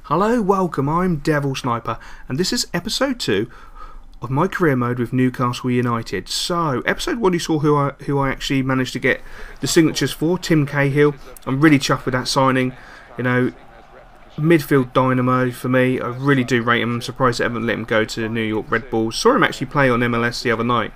Hello, welcome, I'm Devil Sniper, and this is episode 2 of my career mode with Newcastle United. So, episode 1 you saw who I actually managed to get the signatures for, Tim Cahill. I'm really chuffed with that signing. You know, midfield dynamo for me. I really do rate him. I'm surprised they haven't let him go to the New York Red Bulls. Saw him actually play on MLS the other night.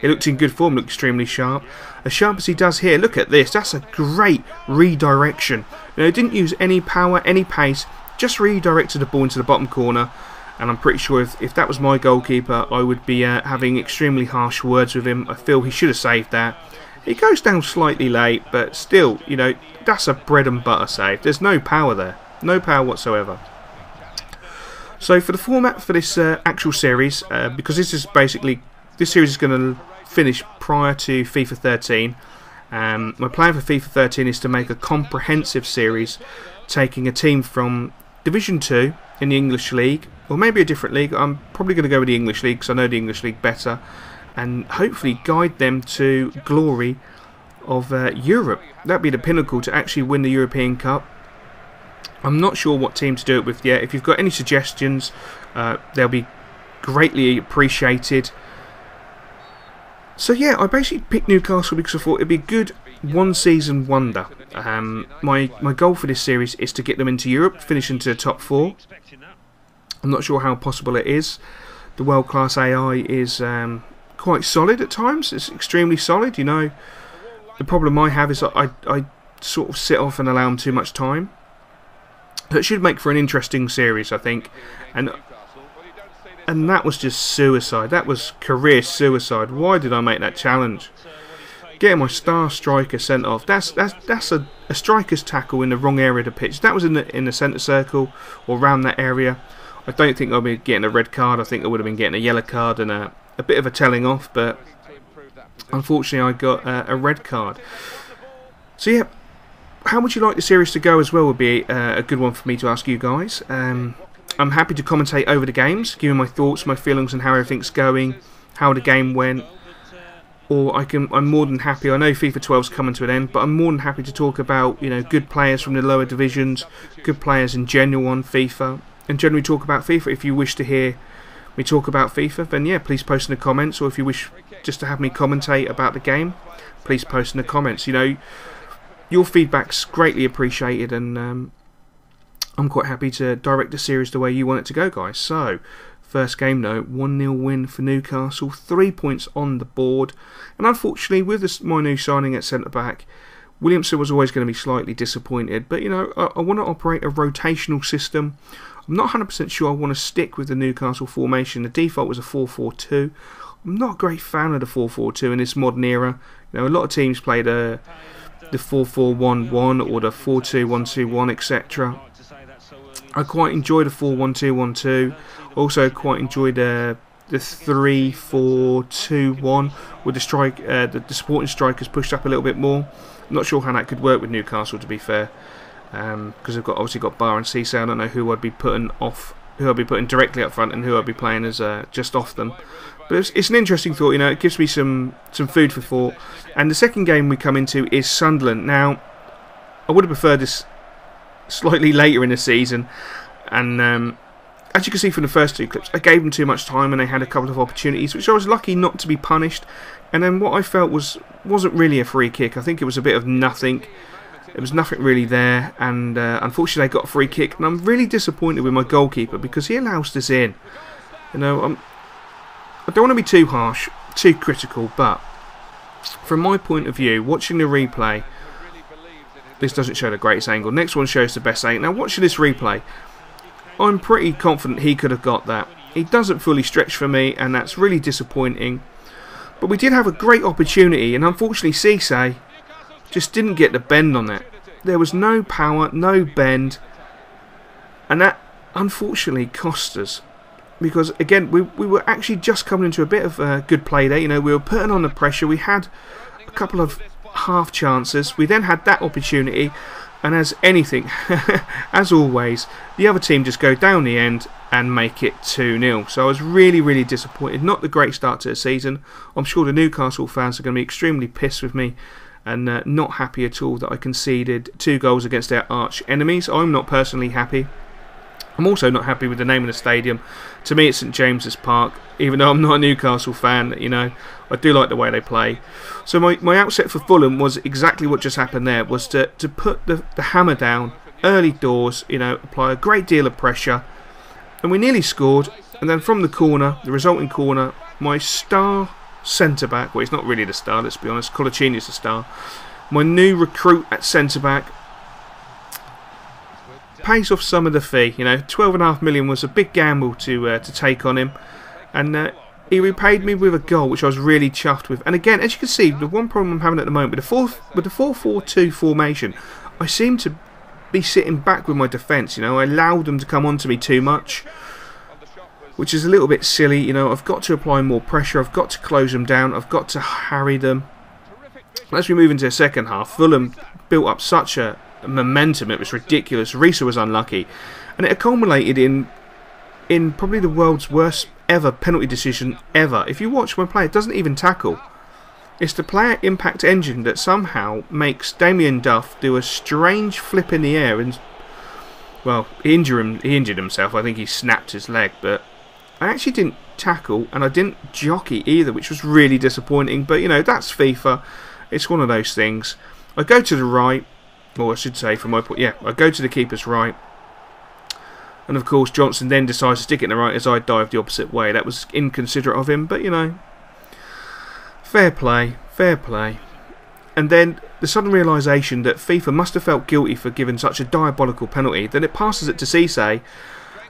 He looked in good form, looked extremely sharp. As sharp as he does here, look at this. That's a great redirection. You know, didn't use any power, any pace. Just redirected the ball into the bottom corner, and I'm pretty sure if that was my goalkeeper, I would be having extremely harsh words with him. I feel he should have saved that. He goes down slightly late, but still, you know, that's a bread and butter save. There's no power there, no power whatsoever. So for the format for this actual series, because this series is going to finish prior to FIFA 13. My plan for FIFA 13 is to make a comprehensive series, taking a team from Division 2 in the English League, or maybe a different league. I'm probably going to go with the English League because I know the English League better, and hopefully guide them to glory of Europe. That'd be the pinnacle to actually win the European Cup. I'm not sure what team to do it with yet. If you've got any suggestions, they'll be greatly appreciated. So yeah, I basically picked Newcastle because I thought it'd be a good one-season wonder. My goal for this series is to get them into Europe, finish into the top 4. I'm not sure how possible it is. The world-class AI is quite solid at times. It's extremely solid, you know. The problem I have is that I sort of sit off and allow them too much time. So it should make for an interesting series, I think. And that was just suicide. That was career suicide. Why did I make that challenge? Getting my star striker sent off. That's a striker's tackle in the wrong area of the pitch. That was in the centre circle or around that area. I don't think I'll be getting a red card. I think I would have been getting a yellow card and a bit of a telling off. But unfortunately, I got a red card. So yeah, how would you like the series to go as well? Would be a good one for me to ask you guys. I'm happy to commentate over the games, giving my thoughts, my feelings, and how everything's going, how the game went. Or I'm more than happy. I know FIFA 12's coming to an end, but I'm more than happy to talk about, you know, good players from the lower divisions, good players in general on FIFA, and generally talk about FIFA. If you wish to hear me talk about FIFA, then yeah, please post in the comments. Or if you wish just to have me commentate about the game, please post in the comments. You know, your feedback's greatly appreciated, and I'm quite happy to direct the series the way you want it to go, guys. So, first game though, 1-0 win for Newcastle, 3 points on the board. And unfortunately, with my new signing at centre-back, Williamson was always going to be slightly disappointed. But, you know, I want to operate a rotational system. I'm not 100% sure I want to stick with the Newcastle formation. The default was a 4-4-2. I'm not a great fan of the 4-4-2 in this modern era. You know, a lot of teams play the 4-4-1-1 or the 4-2-1-2-1, etc. I quite enjoy the 4-1-2-1-2. Also, quite enjoy the 3-4-2-1 with the supporting strikers pushed up a little bit more. I'm not sure how that could work with Newcastle, to be fair, because they've obviously got Barr and Cisse. I don't know who I'd be putting directly up front and who I'd be playing as just off them. But it's an interesting thought. You know, it gives me some food for thought. And the second game we come into is Sunderland. Now, I would have preferred this slightly later in the season, and as you can see from the first 2 clips, I gave them too much time and they had a couple of opportunities which I was lucky not to be punished. And then what I felt wasn't really a free kick. I think it was a bit of nothing. There was nothing really there, and unfortunately they got a free kick, and I'm really disappointed with my goalkeeper because he allows this in. You know, I don't want to be too harsh, too critical, but from my point of view, watching the replay, this doesn't show the greatest angle. Next one shows the best angle. Now, watching this replay, I'm pretty confident he could have got that. He doesn't fully stretch for me, and that's really disappointing. But we did have a great opportunity, and unfortunately Cisse just didn't get the bend on it. There was no power, no bend, and that unfortunately cost us. Because again, we were actually just coming into a bit of a good play there. You know, we were putting on the pressure. We had a couple of half chances. We then had that opportunity, and as anything, as always, the other team just go down the end and make it 2-0. So I was really, really disappointed. Not the great start to the season. I'm sure the Newcastle fans are going to be extremely pissed with me and not happy at all that I conceded 2 goals against their arch enemies. I'm not personally happy. I'm also not happy with the name of the stadium. To me, it's St James's Park, even though I'm not a Newcastle fan. You know, I do like the way they play. So my outset for Fulham was exactly what just happened there, was to put the hammer down early doors, you know, apply a great deal of pressure, and we nearly scored. And then from the corner, the resulting corner, my star centre-back, well, he's not really the star, let's be honest, Colaccini's the star, my new recruit at centre-back, pays off some of the fee. You know, 12.5 million was a big gamble to take on him, and he repaid me with a goal, which I was really chuffed with. And again, as you can see, the one problem I'm having at the moment with the 4-4-2 formation, I seem to be sitting back with my defence. You know, I allowed them to come onto me too much, which is a little bit silly. You know, I've got to apply more pressure. I've got to close them down. I've got to harry them. As we move into the second half, Fulham built up such a momentum, it was ridiculous. Risa was unlucky, and it culminated in probably the world's worst ever penalty decision ever. If you watch my play, it doesn't even tackle. It's the player impact engine that somehow makes Damien Duff do a strange flip in the air, and well, he injured himself. I think he snapped his leg, but I actually didn't tackle, and I didn't jockey either, which was really disappointing. But you know, that's FIFA. It's one of those things. I go to the right. Or I should say, from my point, yeah, I go to the keeper's right, and of course Johnson then decides to stick it in the right as I dive the opposite way. That was inconsiderate of him, but you know, fair play, fair play. And then the sudden realisation that FIFA must have felt guilty for giving such a diabolical penalty. Then it passes it to Cisse,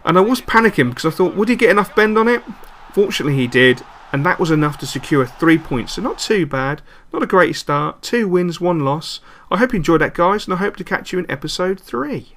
and I was panicking because I thought, would he get enough bend on it? Fortunately, he did. And that was enough to secure 3 points. So not too bad. Not a great start. 2 wins, 1 loss. I hope you enjoyed that, guys. And I hope to catch you in episode 3.